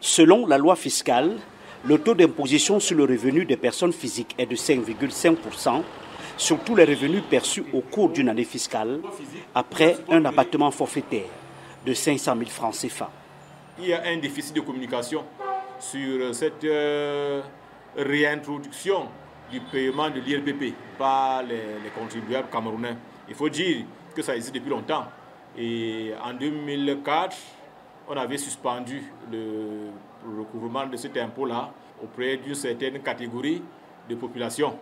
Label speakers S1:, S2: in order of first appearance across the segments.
S1: Selon la loi fiscale, le taux d'imposition sur le revenu des personnes physiques est de 5,5% sur tous les revenus perçus au cours d'une année fiscale, après un abattement forfaitaire de 500 000 francs CFA.
S2: Il y a un déficit de communication sur cette réintroduction du paiement de l'IRPP par les contribuables camerounais. Il faut dire que ça existe depuis longtemps. Et en 2004, on avait suspendu le recouvrement de cet impôt-là auprès d'une certaine catégorie de population.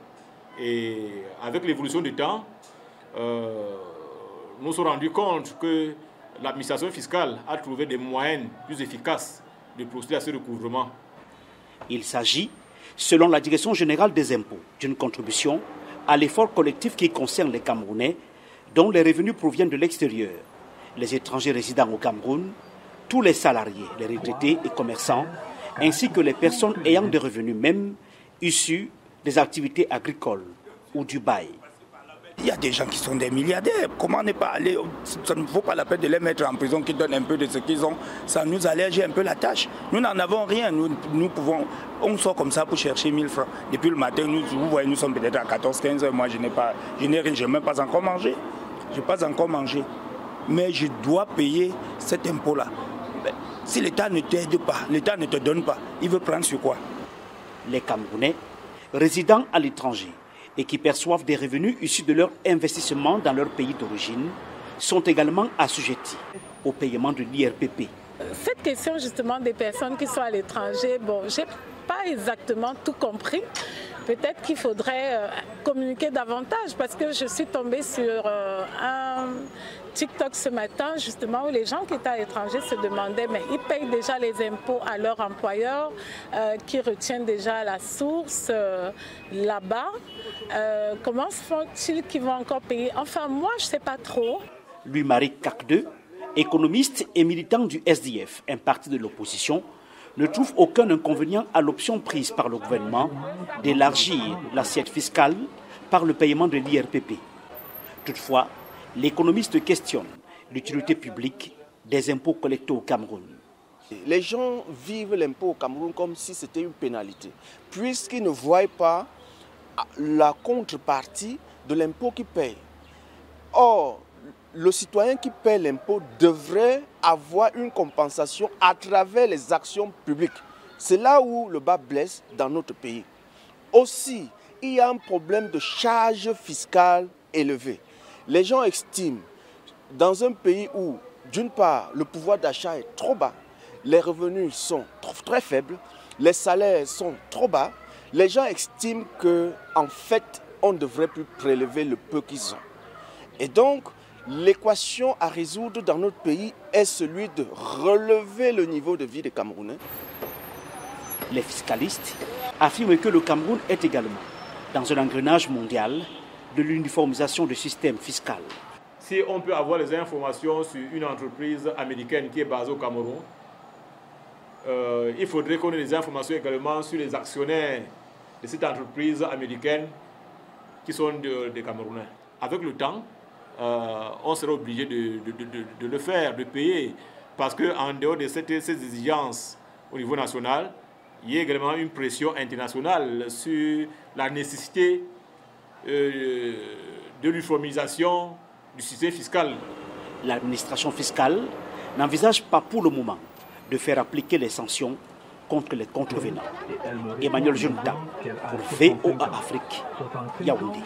S2: Et avec l'évolution du temps, nous nous sommes rendus compte que l'administration fiscale a trouvé des moyens plus efficaces de procéder à ce recouvrement.
S1: Il s'agit, selon la Direction générale des impôts, d'une contribution à l'effort collectif qui concerne les Camerounais dont les revenus proviennent de l'extérieur, les étrangers résidant au Cameroun, tous les salariés, les retraités et commerçants, ainsi que les personnes ayant des revenus même issus des activités agricoles ou du bail.
S3: Il y a des gens qui sont des milliardaires. Comment ne pas aller? Ça ne vaut pas la peine de les mettre en prison, qui donnent un peu de ce qu'ils ont. Ça nous allège un peu la tâche. Nous n'en avons rien. On sort comme ça pour chercher 1000 francs. Depuis le matin, vous voyez, nous sommes peut-être à 14-15 heures. Moi, je n'ai rien, je n'ai même pas encore mangé. Je n'ai pas encore mangé. Mais je dois payer cet impôt-là. Si l'État ne t'aide pas, l'État ne te donne pas, il veut prendre sur quoi?
S1: Les Camerounais résidant à l'étranger et qui perçoivent des revenus issus de leur investissement dans leur pays d'origine sont également assujettis au paiement de l'IRPP.
S4: Cette question justement des personnes qui sont à l'étranger, je n'ai pas exactement tout compris. Peut-être qu'il faudrait communiquer davantage parce que je suis tombée sur un TikTok ce matin justement où les gens qui étaient à l'étranger se demandaient mais ils payent déjà les impôts à leur employeur qui retiennent déjà la source là-bas. Comment se font-ils qu'ils vont encore payer? Enfin moi je ne sais pas trop.
S1: Louis-Marie Kakde, économiste et militant du SDF, un parti de l'opposition, ne trouve aucun inconvénient à l'option prise par le gouvernement d'élargir l'assiette fiscale par le paiement de l'IRPP. Toutefois, l'économiste questionne l'utilité publique des impôts collectés au Cameroun.
S5: Les gens vivent l'impôt au Cameroun comme si c'était une pénalité, puisqu'ils ne voient pas la contrepartie de l'impôt qu'ils payent. Or, le citoyen qui paie l'impôt devrait avoir une compensation à travers les actions publiques. C'est là où le bas blesse dans notre pays. Aussi, il y a un problème de charge fiscale élevée. Les gens estiment, dans un pays où, d'une part, le pouvoir d'achat est trop bas, les revenus sont très faibles, les salaires sont trop bas, les gens estiment qu'en fait, on ne devrait plus prélever le peu qu'ils ont. Et donc, l'équation à résoudre dans notre pays est celui de relever le niveau de vie des Camerounais.
S1: Les fiscalistes affirment que le Cameroun est également dans un engrenage mondial de l'uniformisation du système fiscal.
S2: Si on peut avoir les informations sur une entreprise américaine qui est basée au Cameroun, il faudrait qu'on ait des informations également sur les actionnaires de cette entreprise américaine qui sont des Camerounais. Avec le temps, on sera obligé de le faire, de payer, parce qu'en dehors de ces exigences au niveau national, il y a également une pression internationale sur la nécessité de l'uniformisation du système fiscal.
S1: L'administration fiscale n'envisage pas pour le moment de faire appliquer les sanctions contre les contrevenants. Emmanuel Junta pour VOA Afrique, Yaoundé.